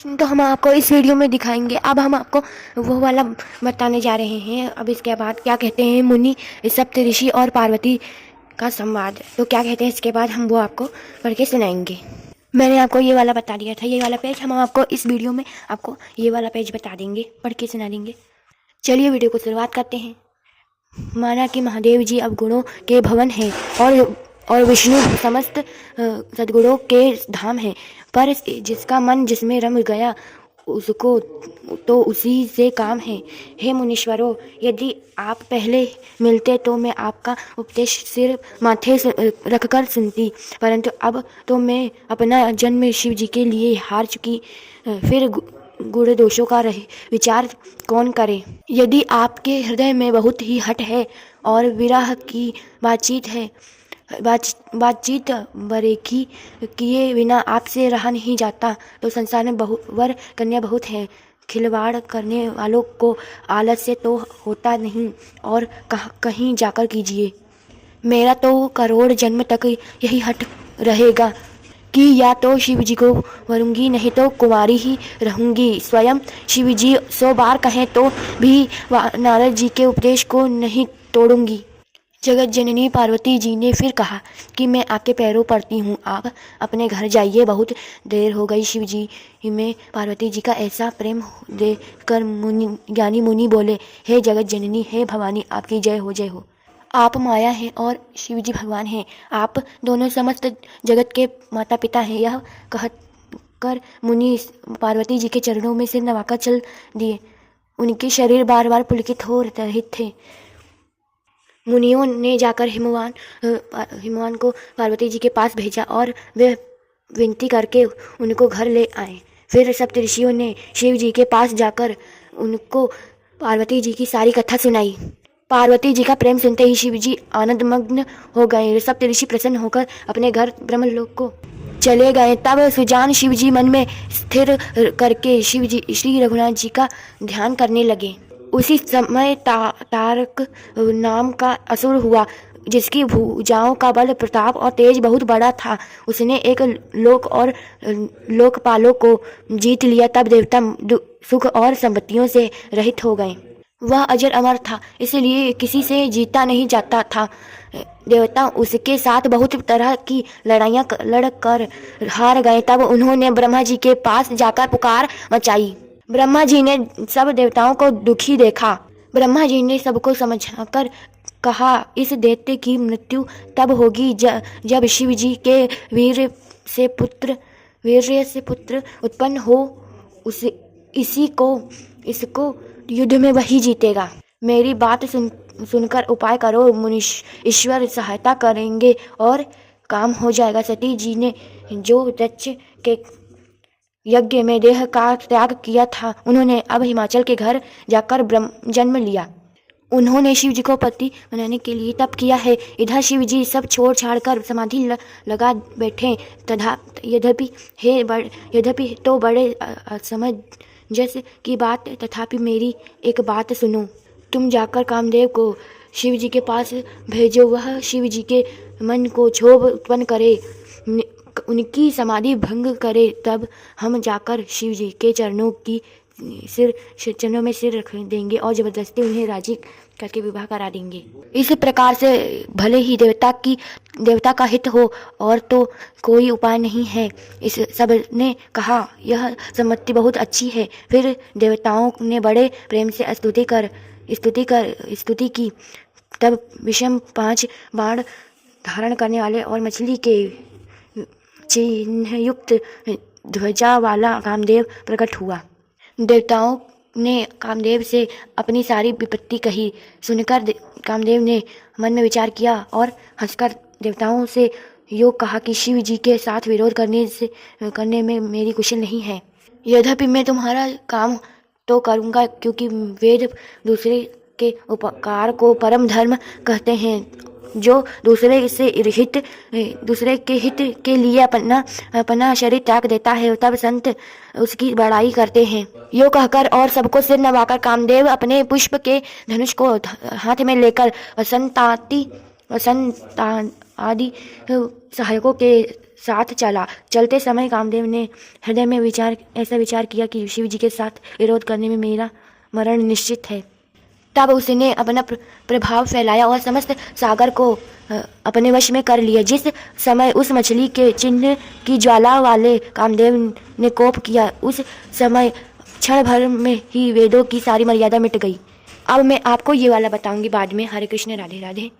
तो हम आपको इस वीडियो में दिखाएंगे। अब हम आपको वो वाला बताने जा रहे हैं। अब इसके बाद क्या कहते हैं मुनि सप्तऋषि और पार्वती का संवाद। तो क्या कहते हैं इसके बाद हम वो आपको पढ़ के सुनाएंगे। मैंने आपको ये वाला बता दिया था, ये वाला पेज हम आपको इस वीडियो में आपको ये वाला पेज बता देंगे, पढ़ के सुना देंगे। चलिए वीडियो को शुरुआत करते हैं। माना कि महादेव जी अवगुणों के भवन हैं और विष्णु समस्त सद्गुणों के धाम हैं, पर जिसका मन जिसमें रम गया उसको तो उसी से काम है। हे मुनीश्वरों, यदि आप पहले मिलते तो मैं आपका उपदेश सिर माथे रखकर सुनती, परंतु अब तो मैं अपना जन्म शिव जी के लिए हार चुकी। फिर गुण दोषों का विचार कौन करे। यदि आपके हृदय में बहुत ही हट है और विरह की बातचीत है, बातचीत बरेखी किए बिना आपसे रहा नहीं जाता, तो संसार में वर कन्या बहुत है। खिलवाड़ करने वालों को आलस्य तो होता नहीं, और कहीं जाकर कीजिए। मेरा तो करोड़ जन्म तक यही हट रहेगा कि या तो शिव जी को वरूंगी, नहीं तो कुमारी ही रहूंगी। स्वयं शिव जी 100 बार कहें तो भी नारद जी के उपदेश को नहीं तोड़ूंगी। जगत जननी पार्वती जी ने फिर कहा कि मैं आपके पैरों पड़ती हूँ, आप अपने घर जाइए, बहुत देर हो गई। शिव जी में पार्वती जी का ऐसा प्रेम देखकर ज्ञानी मुनि बोले, हे जगत जननी, हे भवानी, आपकी जय हो, जय हो। आप माया हैं और शिव जी भगवान हैं, आप दोनों समस्त जगत के माता पिता हैं। यह कहकर मुनि पार्वती जी के चरणों में सिर नवाकर चल दिए। उनके शरीर बार बार पुलकित हो रहे थे। मुनियों ने जाकर हिमवान को पार्वती जी के पास भेजा और वे विनती करके उनको घर ले आए। फिर सप्तऋषियों ने शिव जी के पास जाकर उनको पार्वती जी की सारी कथा सुनाई। पार्वती जी का प्रेम सुनते ही शिव जी आनंदमग्न हो गए। सप्तऋषि प्रसन्न होकर अपने घर ब्रह्मलोक को चले गए। तब सुजान शिव जी मन में स्थिर करके शिव जी श्री रघुनाथ जी का ध्यान करने लगे। उसी समय तारक नाम का असुर हुआ, जिसकी भुजाओं का बल, प्रताप और तेज बहुत बड़ा था। उसने एक लोक और लोकपालों को जीत लिया। तब देवता सुख और संपत्तियों से रहित हो गए। वह अजर अमर था, इसलिए किसी से जीता नहीं जाता था। देवता उसके साथ बहुत तरह की लड़ाइयाँ लड़कर हार गए। तब उन्होंने ब्रह्मा जी के पास जाकर पुकार मचाई। ब्रह्मा जी ने सब देवताओं को दुखी देखा। ब्रह्मा जी ने सबको समझाकर कहा, इस दैत्य की मृत्यु तब होगी जब शिव जी के वीर्य से पुत्र उत्पन्न हो। इसको युद्ध में वही जीतेगा। मेरी बात सुनकर उपाय करो, मुनीश्वर ईश्वर सहायता करेंगे और काम हो जाएगा। सती जी ने जो दक्ष के यज्ञ में देह का त्याग किया था, उन्होंने अब हिमाचल के घर जाकर जन्म लिया। उन्होंने शिव जी को पति बनाने के लिए तप किया है। इधर शिव जी सब छोड़ छाड़ कर समाधि लगा बैठे। यद्यपि तो बड़े असमंजस की बात, तथापि मेरी एक बात सुनो। तुम जाकर कामदेव को शिव जी के पास भेजो, वह शिव जी के मन को क्षोभ उत्पन्न करे, उनकी समाधि भंग करे। तब हम जाकर शिव जी के चरणों में सिर रख देंगे और जबरदस्ती उन्हें राजी करके विवाह करा देंगे। इस प्रकार से भले ही देवता का हित हो, और तो कोई उपाय नहीं है। इस सब ने कहा, यह सम्मति बहुत अच्छी है। फिर देवताओं ने बड़े प्रेम से स्तुति की। तब विषम 5 बाण धारण करने वाले और मछली के चिन्ह युक्त ध्वजा वाला कामदेव प्रकट हुआ। देवताओं ने कामदेव से अपनी सारी विपत्ति कही। सुनकर कामदेव ने मन में विचार किया और हंसकर देवताओं से यो कहा कि शिव जी के साथ विरोध करने में मेरी कुशल नहीं है। यद्यपि मैं तुम्हारा काम तो करूँगा, क्योंकि वेद दूसरे के उपकार को परम धर्म कहते हैं। जो दूसरे के हित के लिए अपना शरीर त्याग देता है, तब संत उसकी बड़ाई करते हैं। यो कहकर और सबको सिर नवाकर कामदेव अपने पुष्प के धनुष को हाथ में लेकर वसंत आदि सहायकों के साथ चला। चलते समय कामदेव ने हृदय में ऐसा विचार किया कि शिव जी के साथ विरोध करने में मेरा मरण निश्चित है। तब उसने अपना प्रभाव फैलाया और समस्त सागर को अपने वश में कर लिया। जिस समय उस मछली के चिन्ह की ज्वाला वाले कामदेव ने कोप किया, उस समय क्षण भर में ही वेदों की सारी मर्यादा मिट गई। अब मैं आपको ये वाला बताऊंगी बाद में। हरे कृष्ण, राधे राधे।